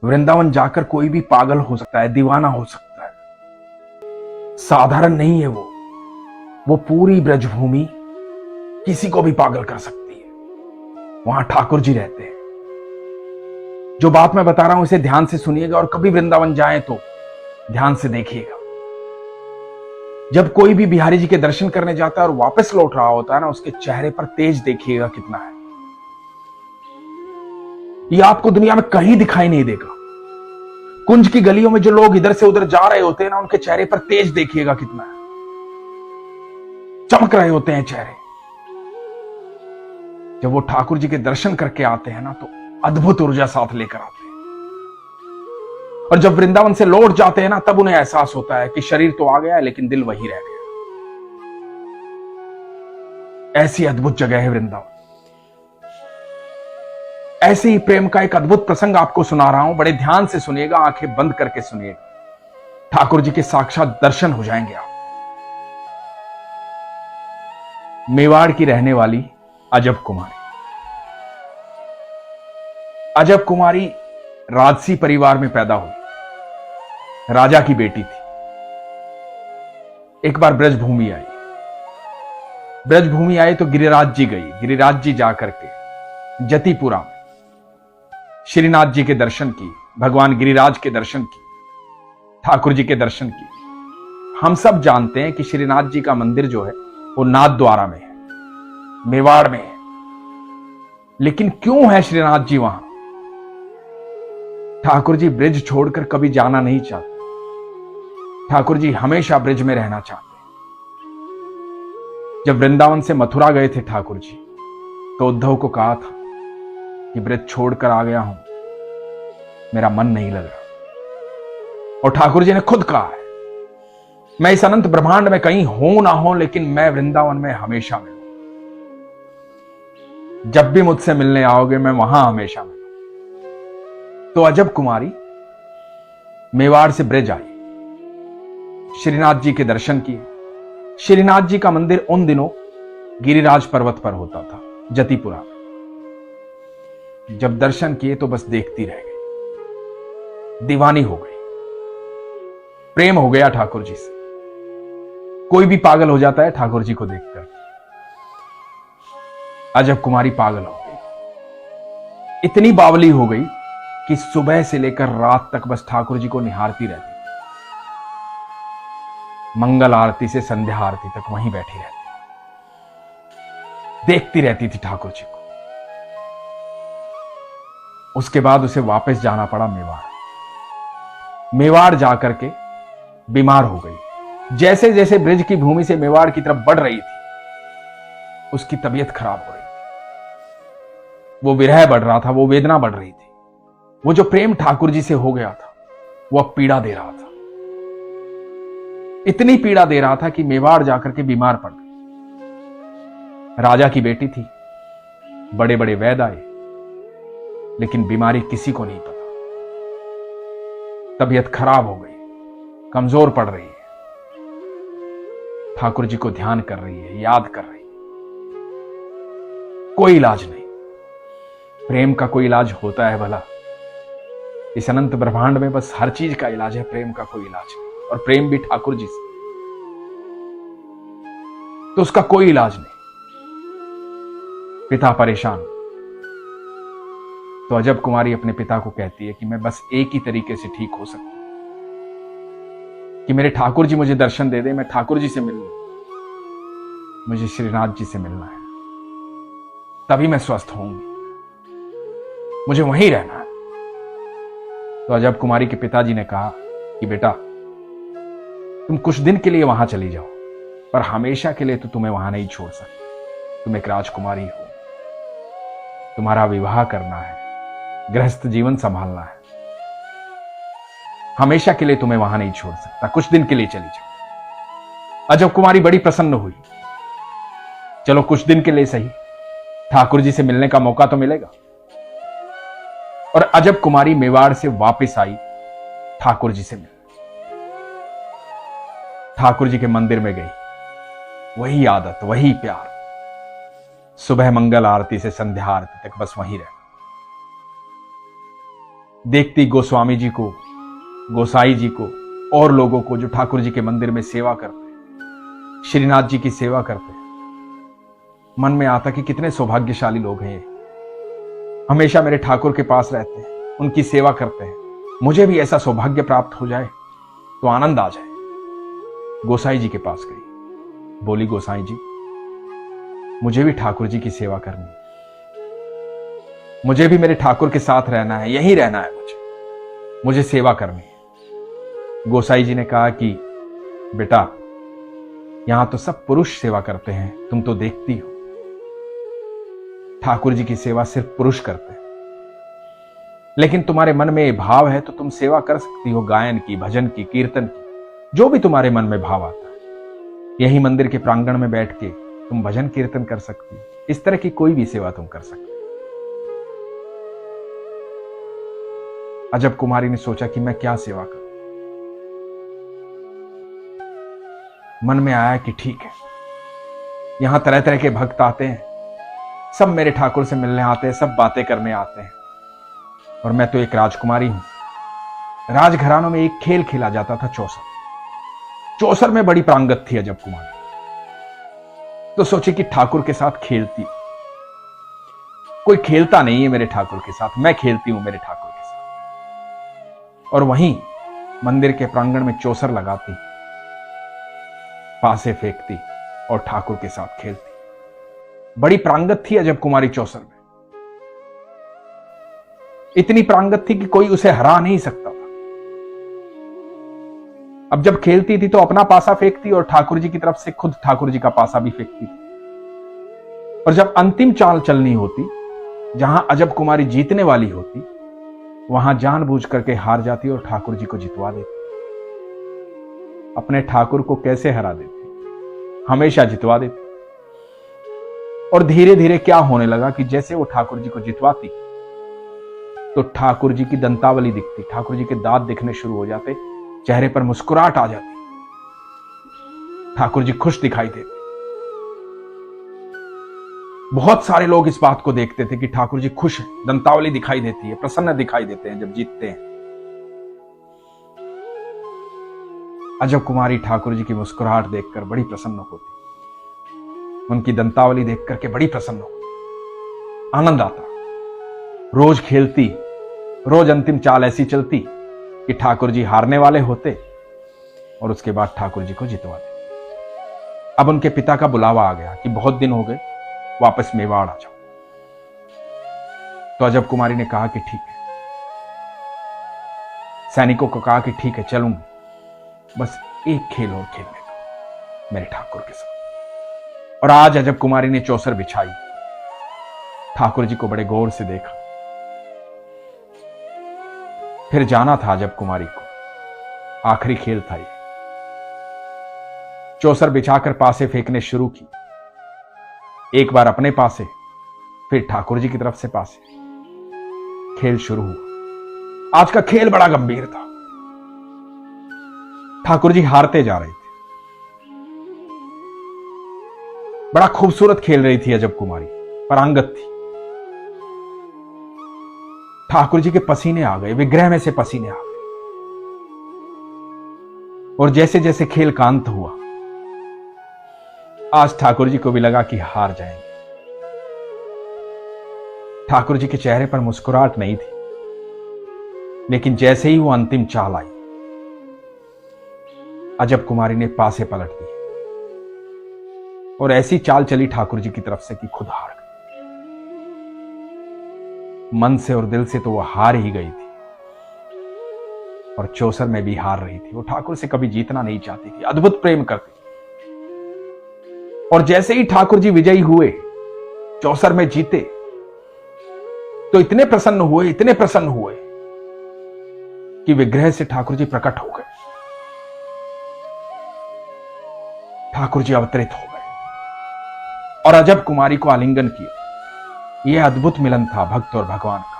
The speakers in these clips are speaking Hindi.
वृंदावन जाकर कोई भी पागल हो सकता है, दीवाना हो सकता है। साधारण नहीं है वो पूरी ब्रजभूमि किसी को भी पागल कर सकती है। वहां ठाकुर जी रहते हैं। जो बात मैं बता रहा हूं इसे ध्यान से सुनिएगा और कभी वृंदावन जाएं तो ध्यान से देखिएगा। जब कोई भी बिहारी जी के दर्शन करने जाता है और वापस लौट रहा होता है ना, उसके चेहरे पर तेज देखिएगा कितना है। ये आपको दुनिया में कहीं दिखाई नहीं देगा। कुंज की गलियों में जो लोग इधर से उधर जा रहे होते हैं ना, उनके चेहरे पर तेज देखिएगा कितना है। चमक रहे होते हैं चेहरे। जब वो ठाकुर जी के दर्शन करके आते हैं ना, तो अद्भुत ऊर्जा साथ लेकर आते हैं। और जब वृंदावन से लौट जाते हैं ना, तब उन्हें एहसास होता है कि शरीर तो आ गया है लेकिन दिल वही रह गया। ऐसी अद्भुत जगह है वृंदावन। ऐसे ही प्रेम का एक अद्भुत प्रसंग आपको सुना रहा हूं। बड़े ध्यान से सुनिएगा, आंखें बंद करके सुनिएगा। ठाकुर जी के साक्षात दर्शन हो जाएंगे आप। मेवाड़ की रहने वाली अजब कुमारी। अजब कुमारी राजसी परिवार में पैदा हुई। राजा की बेटी थी। एक बार ब्रजभूमि आई। ब्रजभूमि आई तो गिरिराज जी गई। गिरिराज जी जाकर के जतिपुरा में श्रीनाथ जी के दर्शन की, भगवान गिरिराज के दर्शन की, ठाकुर जी के दर्शन की। हम सब जानते हैं कि श्रीनाथ जी का मंदिर जो है वो नाथ द्वारा में है, मेवाड़ में है। लेकिन क्यों है श्रीनाथ जी वहां? ठाकुर जी ब्रिज छोड़कर कभी जाना नहीं चाहते। ठाकुर जी हमेशा ब्रिज में रहना चाहते। जब वृंदावन से मथुरा गए थे ठाकुर जी, तो उद्धव को कहा था कि ब्रिज छोड़कर आ गया हूं, मेरा मन नहीं लग रहा। और ठाकुर जी ने खुद कहा है, मैं इस अनंत ब्रह्मांड में कहीं हूं ना हो, लेकिन मैं वृंदावन में हमेशा मिलूं। जब भी मुझसे मिलने आओगे मैं वहां हमेशा मिलूं। तो अजब कुमारी मेवाड़ से ब्रिज आई, श्रीनाथ जी के दर्शन किए। श्रीनाथ जी का मंदिर उन दिनों गिरिराज पर्वत पर होता था, जतिपुरा में। जब दर्शन किए तो बस देखती रह गई, दीवानी हो गई। प्रेम हो गया ठाकुर जी से। कोई भी पागल हो जाता है ठाकुर जी को देखकर। अजब कुमारी पागल हो गई। इतनी बावली हो गई कि सुबह से लेकर रात तक बस ठाकुर जी को निहारती रहती। मंगल आरती से संध्या आरती तक वहीं बैठी रहती, देखती रहती थी ठाकुर जी को। उसके बाद उसे वापस जाना पड़ा मेवाड़। मेवाड़ जाकर के बीमार हो गई। जैसे जैसे ब्रिज की भूमि से मेवाड़ की तरफ बढ़ रही थी, उसकी तबीयत खराब हो रही थी। वो विरह बढ़ रहा था, वो वेदना बढ़ रही थी। वो जो प्रेम ठाकुर जी से हो गया था, वो अब पीड़ा दे रहा था। इतनी पीड़ा दे रहा था कि मेवाड़ जाकर के बीमार पड़ गई। राजा की बेटी थी, बड़े बड़े वैद्य आए, लेकिन बीमारी किसी को नहीं पता। तबीयत खराब हो गई, कमजोर पड़ रही है। ठाकुर जी को ध्यान कर रही है, याद कर रही है। कोई इलाज नहीं। प्रेम का कोई इलाज होता है भला? इस अनंत ब्रह्मांड में बस हर चीज का इलाज है, प्रेम का कोई इलाज नहीं। और प्रेम भी ठाकुर जी से, तो उसका कोई इलाज नहीं। पिता परेशान। तो अजब कुमारी अपने पिता को कहती है कि मैं बस एक ही तरीके से ठीक हो सकती हूं, कि मेरे ठाकुर जी मुझे दर्शन दे दे, मैं ठाकुर जी से मिल लूं। मुझे श्रीनाथ जी से मिलना है, तभी मैं स्वस्थ होंगी। मुझे वहीं रहना है। तो अजब कुमारी के पिताजी ने कहा कि बेटा, तुम कुछ दिन के लिए वहां चली जाओ, पर हमेशा के लिए तो तुम्हें वहां नहीं छोड़ सकते। तुम एक राजकुमारी हो, तुम्हारा विवाह करना है, गृहस्थ जीवन संभालना है। हमेशा के लिए तुम्हें वहां नहीं छोड़ सकता, कुछ दिन के लिए चली जाओ। अजब कुमारी बड़ी प्रसन्न हुई। चलो कुछ दिन के लिए सही, ठाकुर जी से मिलने का मौका तो मिलेगा। और अजब कुमारी मेवाड़ से वापस आई ठाकुर जी से मिलने। ठाकुर जी के मंदिर में गई। वही आदत, वही प्यार। सुबह मंगल आरती से संध्या आरती तक बस वहीं रहना। देखती गोस्वामी जी को, गोसाई जी को और लोगों को जो ठाकुर जी के मंदिर में सेवा करते, श्रीनाथ जी की सेवा करते, मन में आता कि कितने सौभाग्यशाली लोग हैं ये, हमेशा मेरे ठाकुर के पास रहते हैं, उनकी सेवा करते हैं। मुझे भी ऐसा सौभाग्य प्राप्त हो जाए तो आनंद आ जाए। गोसाई जी के पास गई, बोली गोसाई जी मुझे भी ठाकुर जी की सेवा करनी है, मुझे भी मेरे ठाकुर के साथ रहना है, यहीं रहना है, मुझे सेवा करनी है। गोसाई जी ने कहा कि बेटा यहां तो सब पुरुष सेवा करते हैं, तुम तो देखती हो ठाकुर जी की सेवा सिर्फ पुरुष करते हैं, लेकिन तुम्हारे मन में ये भाव है तो तुम सेवा कर सकती हो, गायन की, भजन की, कीर्तन की, जो भी तुम्हारे मन में भाव आता है। यही मंदिर के प्रांगण में बैठ के तुम भजन कीर्तन कर सकती हो, इस तरह की कोई भी सेवा तुम कर सकती हो। अजब कुमारी ने सोचा कि मैं क्या सेवा करूं। मन में आया कि ठीक है, यहां तरह तरह के भक्त आते हैं, सब मेरे ठाकुर से मिलने आते हैं, सब बातें करने आते हैं, और मैं तो एक राजकुमारी हूं। राजघरानों में एक खेल खेला जाता था, चौसर। चौसर में बड़ी प्रांगत थी अजब कुमारी, तो सोचे कि ठाकुर के साथ खेलती। कोई खेलता नहीं है मेरे ठाकुर के साथ, मैं खेलती हूं मेरे ठाकुर के साथ। और वहीं मंदिर के प्रांगण में चौसर लगाती, पासे फेंकती और ठाकुर के साथ खेलती। बड़ी प्रांगत थी अजब कुमारी चौसर में, इतनी प्रांगत थी कि कोई उसे हरा नहीं सकता था। अब जब खेलती थी तो अपना पासा फेंकती और ठाकुर जी की तरफ से खुद ठाकुर जी का पासा भी फेंकती थी। और जब अंतिम चाल चलनी होती, जहां अजब कुमारी जीतने वाली होती, वहां जानबूझ करके हार जाती और ठाकुर जी को जितवा देती। अपने ठाकुर को कैसे हरा देती, हमेशा जितवा देती। और धीरे धीरे क्या होने लगा कि जैसे वो ठाकुर जी को जितवाती तो ठाकुर जी की दंतावली दिखती, ठाकुर जी के दांत दिखने शुरू हो जाते, चेहरे पर मुस्कुराहट आ जाती, ठाकुर जी खुश दिखाई देते। बहुत सारे लोग इस बात को देखते थे कि ठाकुर जी खुश हैं, दंतावली दिखाई देती है, प्रसन्न दिखाई देते हैं जब जीतते हैं। अजब कुमारी ठाकुर जी की मुस्कुराहट देखकर बड़ी प्रसन्न होती, उनकी दंतावली देख करके बड़ी प्रसन्न होती, आनंद आता। रोज खेलती, रोज अंतिम चाल ऐसी चलती कि ठाकुर जी हारने वाले होते और उसके बाद ठाकुर जी को जितवा देते। अब उनके पिता का बुलावा आ गया कि बहुत दिन हो गए, वापस मेवाड़ आ जाओ। तो अजब कुमारी ने कहा कि ठीक है, सैनिकों को कहा कि ठीक है चलूंगी, बस एक खेल और खेलने दो मेरे ठाकुर के साथ। और आज अजब कुमारी ने चौसर बिछाई, ठाकुर जी को बड़े गौर से देखा। फिर जाना था अजब कुमारी को, आखिरी खेल था ये। चौसर बिछाकर पासे फेंकने शुरू की, एक बार अपने पासे, फिर ठाकुर जी की तरफ से पासे। खेल शुरू हुआ। आज का खेल बड़ा गंभीर था, ठाकुर जी हारते जा रहे थे। बड़ा खूबसूरत खेल रही थी अजब कुमारी, परांगत थी। ठाकुर जी के पसीने आ गए, विग्रह में से पसीने आ गए। और जैसे जैसे खेल का अंत हुआ, आज ठाकुर जी को भी लगा कि हार जाएंगे। ठाकुर जी के चेहरे पर मुस्कुराहट नहीं थी, लेकिन जैसे ही वो अंतिम चाल आई, अजब कुमारी ने पासे पलट दिए और ऐसी चाल चली ठाकुर जी की तरफ से कि खुद हार गई। मन से और दिल से तो वो हार ही गई थी, और चौसर में भी हार रही थी। वो ठाकुर से कभी जीतना नहीं चाहती थी, अद्भुत प्रेम करती थी। और जैसे ही ठाकुर जी विजयी हुए, चौसर में जीते, तो इतने प्रसन्न हुए, इतने प्रसन्न हुए कि विग्रह से ठाकुर जी प्रकट हो गए। ठाकुर जी अवतरित हो गए और अजब कुमारी को आलिंगन किया। यह अद्भुत मिलन था भक्त और भगवान का।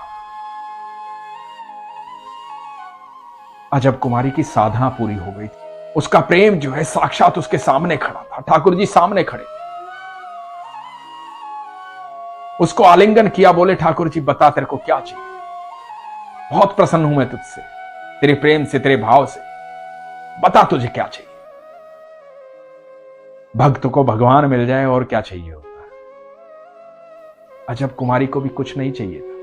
अजब कुमारी की साधना पूरी हो गई थी, उसका प्रेम जो है साक्षात उसके सामने खड़ा था। ठाकुर जी सामने खड़े, उसको आलिंगन किया, बोले ठाकुर जी बता तेरे को क्या चाहिए। बहुत प्रसन्न हूं मैं तुझसे, तेरे प्रेम से, तेरे भाव से। बता तुझे क्या चाहिए। भक्त को भगवान मिल जाए और क्या चाहिए होता है। अजब कुमारी को भी कुछ नहीं चाहिए था,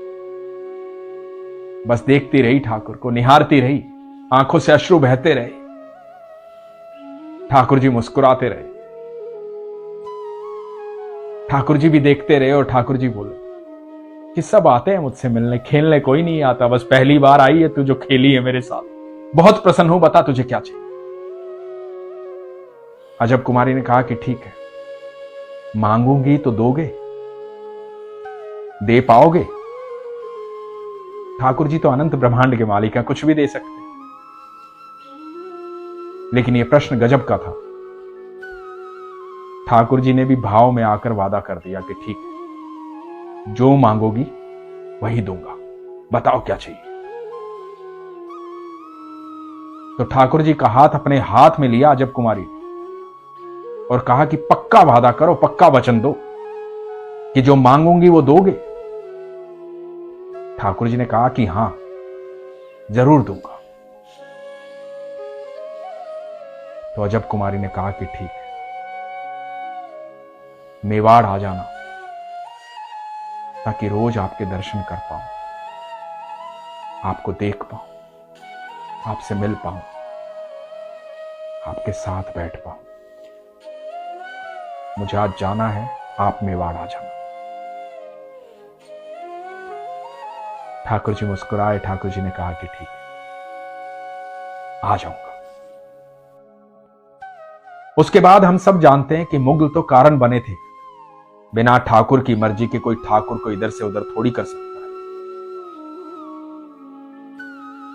बस देखती रही ठाकुर को, निहारती रही, आंखों से अश्रु बहते रहे। ठाकुर जी मुस्कुराते रहे, ठाकुर जी भी देखते रहे और ठाकुर जी बोले कि सब आते हैं मुझसे मिलने, खेलने कोई नहीं आता, बस पहली बार आई है तू जो खेली है मेरे साथ। बहुत प्रसन्न हूं, बता तुझे क्या चाहिए। अजब कुमारी ने कहा कि ठीक है, मांगूंगी तो दोगे, दे पाओगे। ठाकुर जी तो अनंत ब्रह्मांड के मालिक हैं, कुछ भी दे सकते, लेकिन यह प्रश्न गजब का था। ठाकुर जी ने भी भाव में आकर वादा कर दिया कि ठीक है, जो मांगोगी वही दूंगा, बताओ क्या चाहिए। तो ठाकुर जी का हाथ अपने हाथ में लिया अजब कुमारी और कहा कि पक्का वादा करो, पक्का वचन दो कि जो मांगूंगी वो दोगे। ठाकुर जी ने कहा कि हां, जरूर दूंगा। तो अजब कुमारी ने कहा कि ठीक है, मेवाड़ आ जाना ताकि रोज आपके दर्शन कर पाऊं, आपको देख पाऊं, आपसे मिल पाऊं, आपके साथ बैठ पाऊं। मुझे आज जाना है, आप मेवाड़ आ जाना। ठाकुर जी मुस्कुराए। ठाकुर जी ने कहा कि ठीक है, आ जाऊंगा। उसके बाद हम सब जानते हैं कि मुगल तो कारण बने थे, बिना ठाकुर की मर्जी के कोई ठाकुर को इधर से उधर थोड़ी कर सकता है।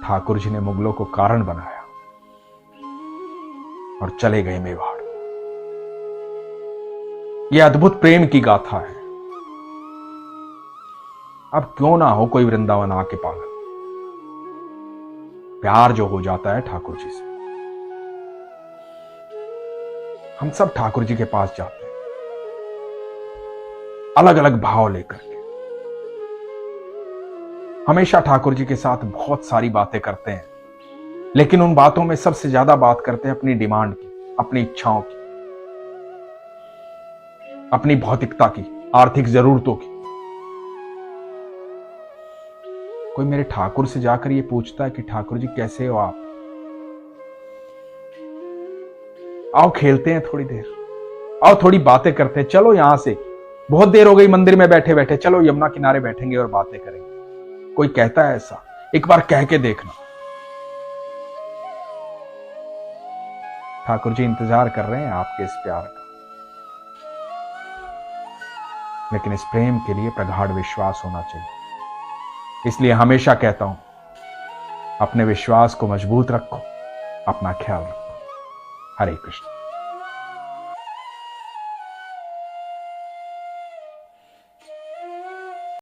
ठाकुर जी ने मुगलों को कारण बनाया और चले गए मेवाड़। यह अद्भुत प्रेम की गाथा है। अब क्यों ना हो कोई वृंदावन आके पागल। प्यार जो हो जाता है ठाकुर जी से, हम सब ठाकुर जी के पास जाते हैं अलग अलग भाव लेकर के। हमेशा ठाकुर जी के साथ बहुत सारी बातें करते हैं, लेकिन उन बातों में सबसे ज्यादा बात करते हैं अपनी डिमांड की, अपनी इच्छाओं की, अपनी भौतिकता की, आर्थिक जरूरतों की। कोई मेरे ठाकुर से जाकर ये पूछता है कि ठाकुर जी कैसे हो आप, आओ खेलते हैं थोड़ी देर, आओ थोड़ी बातें करते हैं, चलो यहां से, बहुत देर हो गई मंदिर में बैठे बैठे, चलो यमुना किनारे बैठेंगे और बातें करेंगे। कोई कहता है ऐसा? एक बार कह के देखना। ठाकुर जी इंतजार कर रहे हैं आपके इस प्यार का, लेकिन इस प्रेम के लिए प्रगाढ़ विश्वास होना चाहिए। इसलिए हमेशा कहता हूं, अपने विश्वास को मजबूत रखो, अपना ख्याल रखो। हरे कृष्ण।